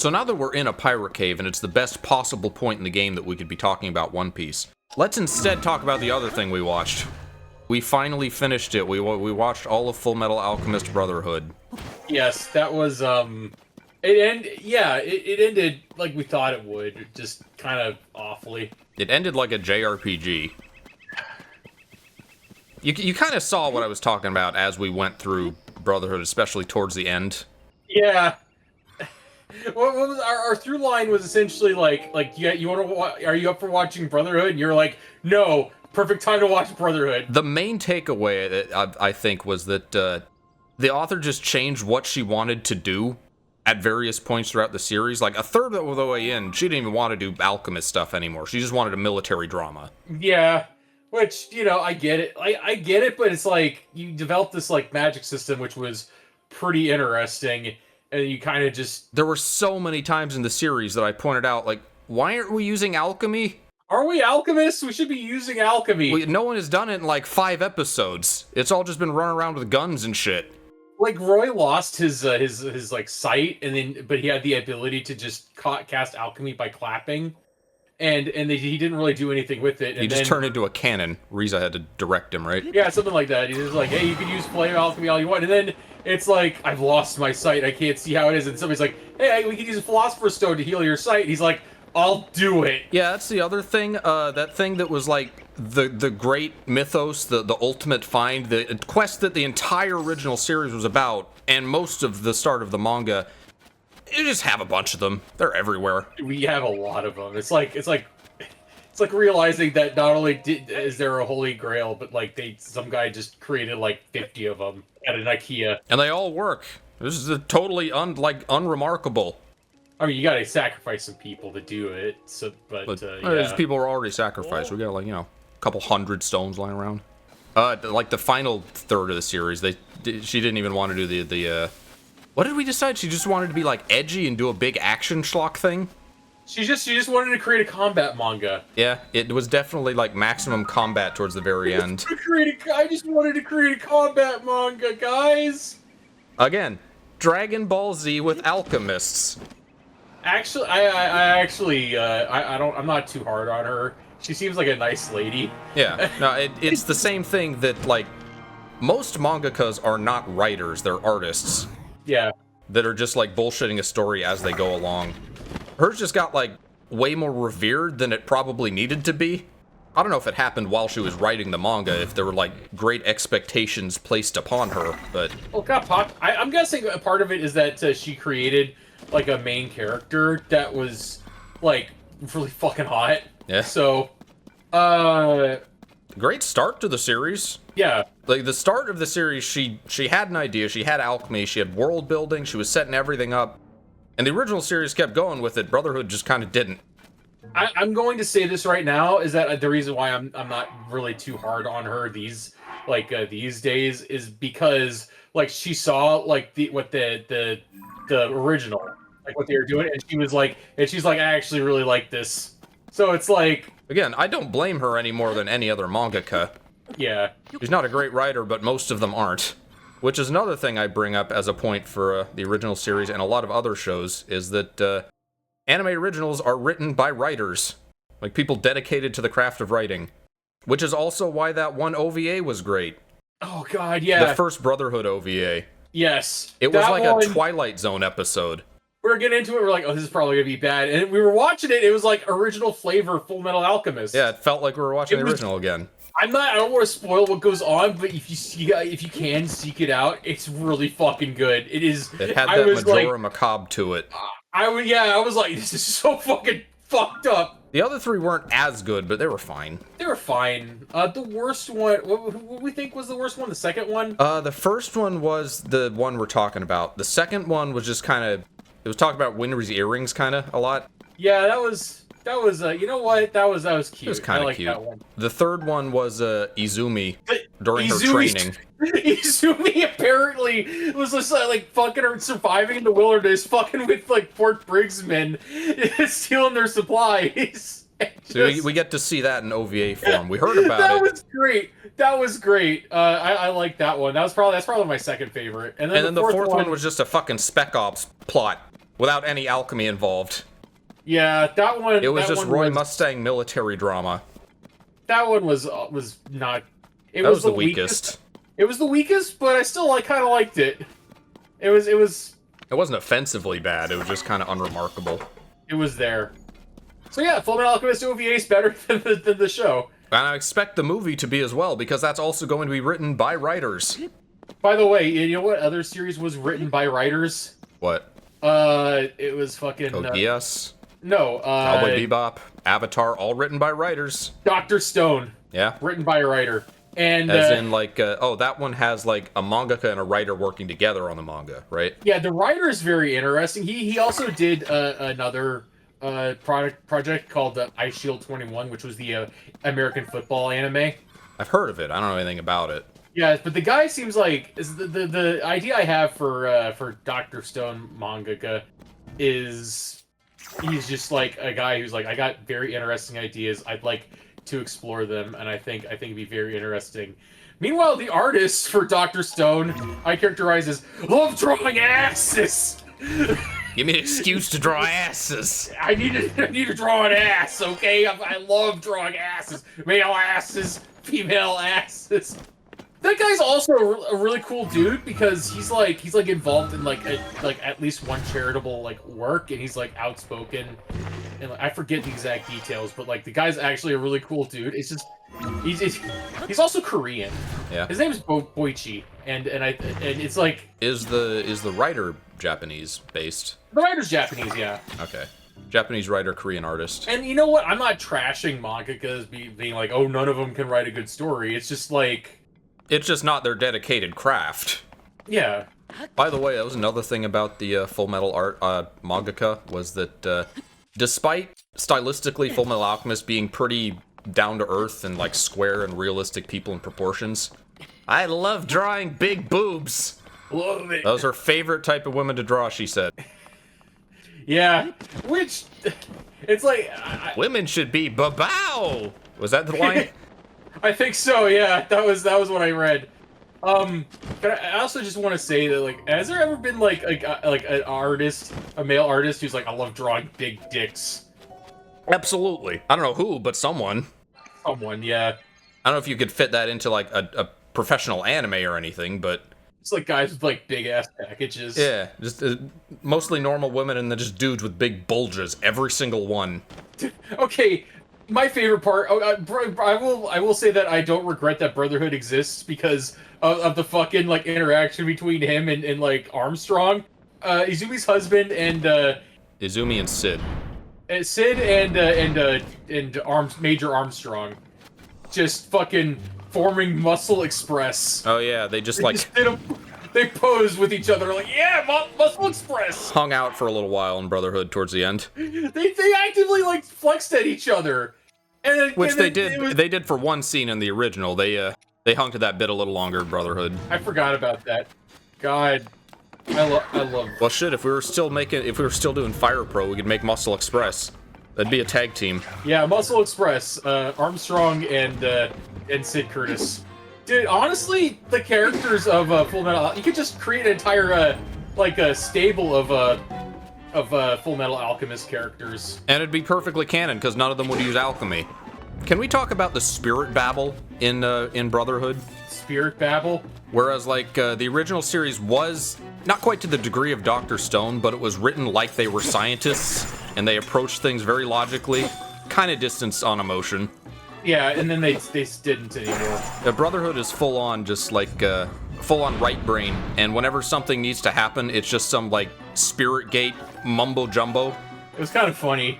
So now that we're in a pirate cave and it's the best possible point in the game that we could be talking about One Piece, let's instead talk about the other thing we watched. We finally finished it. We watched all of Full Metal Alchemist Brotherhood. Yes, that was, it ended like we thought it would, just kind of awfully. It ended like a JRPG. You kind of saw what I was talking about as we went through Brotherhood, especially towards the end. Yeah. What was our through line was essentially like yeah, you want to are you up for watching Brotherhood? And you're like, no, perfect time to watch Brotherhood. The main takeaway I think was that the author just changed what she wanted to do at various points throughout the series. Like a third of the way in, she didn't even want to do alchemist stuff anymore. She just wanted a military drama. Yeah. Which, you know, I get it. I get it, but it's like you developed this like magic system which was pretty interesting. And you kind of just... There were so many times in the series that I pointed out, like, why aren't we using alchemy? Are we alchemists? We should be using alchemy. No one has done it in, like, 5 episodes. It's all just been running around with guns and shit. Like, Roy lost his like, sight, but he had the ability to just cast alchemy by clapping. And he didn't really do anything with it. And he just turned into a cannon. Riza had to direct him, right? Yeah, something like that. He's just like, hey, you can use flame alchemy all you want. And then it's like, I've lost my sight. I can't see how it is. And somebody's like, hey, we can use a Philosopher's Stone to heal your sight. And he's like, I'll do it. Yeah, that's the other thing. That thing that was like the great mythos, the ultimate find, the quest that the entire original series was about, and most of the start of the manga. You just have a bunch of them. They're everywhere. We have a lot of them. It's like realizing that not only is there a holy grail, but like some guy just created like 50 of them at an IKEA, and they all work. This is totally unremarkable. I mean, you gotta sacrifice some people to do it. So, but yeah. People were already sacrificed. We got like a couple hundred stones lying around. Like the final third of the series, she didn't even want to do the what did we decide? She just wanted to be like edgy and do a big action schlock thing. She just wanted to create a combat manga. Yeah, it was definitely like maximum combat towards the very end. I just wanted to create a combat manga, guys. Again, Dragon Ball Z with alchemists. Actually, I'm not too hard on her. She seems like a nice lady. Yeah, no, it's the same thing that like most mangakas are not writers; they're artists. Yeah. That are just like bullshitting a story as they go along. Hers just got like way more revered than it probably needed to be. I don't know if it happened while she was writing the manga, if there were like great expectations placed upon her, but... Well, I'm guessing a part of it is that she created like a main character that was like really fucking hot. Yeah. So, great start to the series. Yeah. Like, the start of the series, she had an idea, she had alchemy, she had world building, she was setting everything up, and the original series kept going with it. Brotherhood just kind of didn't. I'm going to say this right now, is that the reason why I'm not really too hard on her these days is because, like, she saw, like, the original, like, what they were doing, and she's like, I actually really like this. So it's like... Again, I don't blame her any more than any other mangaka. Yeah. She's not a great writer, but most of them aren't. Which is another thing I bring up as a point for the original series and a lot of other shows, is that anime originals are written by writers. Like, people dedicated to the craft of writing. Which is also why that one OVA was great. Oh god, yeah. The first Brotherhood OVA. Yes. It was like a Twilight Zone episode. We were getting into it, we're like, oh, this is probably gonna be bad. And we were watching it, it was like original flavor Full Metal Alchemist. Yeah, it felt like we were watching the original again. I don't want to spoil what goes on, but if you can seek it out, it's really fucking good. It is. It had that Majora Macabre to it. I was like, this is so fucking fucked up. The other three weren't as good, but they were fine. They were fine. The worst one, what we think was the worst one? The second one? The first one was the one we're talking about. The second one was just kind of, it was talking about Winry's earrings kind of a lot. Yeah, that was you know what? That was cute. It was kind of cute. That one. The third one was Izumi during her training. Izumi apparently was just like fucking her surviving in the wilderness, fucking with like Fort Briggsmen, stealing their supplies. So we get to see that in OVA form. We heard about it. That was great. That was great. I like that one. That's probably my second favorite. And then the fourth one was just a fucking Spec Ops plot. without any alchemy involved. Yeah, that one. It was that just one Roy was, Mustang military drama. That one was not. It That was was the weakest. It was the weakest, but I still kind of liked it. It was. It wasn't offensively bad. It was just kind of unremarkable. It was there. So yeah, Fullmetal Alchemist OVA is better than the show. And I expect the movie to be as well, because that's also going to be written by writers. By the way, you know what other series was written by writers? What? It was fucking... Code Geass? No, Cowboy Bebop? Avatar, all written by writers. Dr. Stone. Yeah. Written by a writer. And, as in, like, oh, that one has, like, a mangaka and a writer working together on the manga, right? Yeah, the writer is very interesting. He also did another project called Ice Shield 21, which was the American football anime. I've heard of it. I don't know anything about it. Yeah, but the guy seems like the idea I have for Dr. Stone mangaka is he's just like a guy who's like, I got very interesting ideas. I'd like to explore them, and I think it'd be very interesting. Meanwhile, the artist for Dr. Stone I characterize as love drawing asses. Give me an excuse to draw asses. I need to draw an ass, okay? I love drawing asses. Male asses, female asses. That guy's also a really cool dude because he's like involved in like at least one charitable like work, and he's like outspoken, and like, I forget the exact details, but like the guy's actually a really cool dude. It's just he's also Korean. Yeah. His name is Boichi, and it's like is the writer Japanese based? The writer's Japanese, yeah. Okay. Japanese writer, Korean artist. And you know what? I'm not trashing mangakas being like, oh, none of them can write a good story. It's just like... It's just not their dedicated craft. Yeah. By the way, that was another thing about the Full Metal art mangaka, was that despite stylistically Full Metal Alchemist being pretty down-to-earth and like square and realistic people in proportions, I love drawing big boobs. Love it. That was her favorite type of women to draw, she said. Yeah, which... It's like... Women should be babow! Was that the line? I think so, yeah. That was what I read. But I also just want to say that, like, has there ever been, like an artist, a male artist, who's like, I love drawing big dicks? Absolutely. I don't know who, but someone. Someone, yeah. I don't know if you could fit that into, like, a professional anime or anything, but... It's like guys with, like, big-ass packages. Yeah, just mostly normal women and then just dudes with big bulges, every single one. Okay, my favorite part, I will say that I don't regret that Brotherhood exists because of the fucking, like, interaction between him and like, Armstrong. Izumi's husband and, Izumi and Sid. Sid and Major Armstrong. Just fucking... forming Muscle Express. Oh yeah, they they posed with each other like, yeah, Muscle Express. Hung out for a little while in Brotherhood towards the end. They actively like flexed at each other, Which they did for one scene in the original. They hung to that bit a little longer in Brotherhood. I forgot about that. God, I love. Well, shit, if we were still doing Fire Pro, we could make Muscle Express. That'd be a tag team. Yeah, Muscle Express, Armstrong and Sid Curtis. Dude, honestly, the characters of Full Metal, you could just create an entire like a stable of Full Metal Alchemist characters. And it'd be perfectly canon because none of them would use alchemy. Can we talk about the spirit babble in Brotherhood? Spirit babble? Whereas, like, the original series was not quite to the degree of Dr. Stone, but it was written like they were scientists, and they approached things very logically, kind of distanced on emotion. Yeah, and then they didn't anymore. Brotherhood is full-on, just like, full-on right brain, and whenever something needs to happen, it's just some, like, spirit gate mumbo-jumbo. It was kind of funny.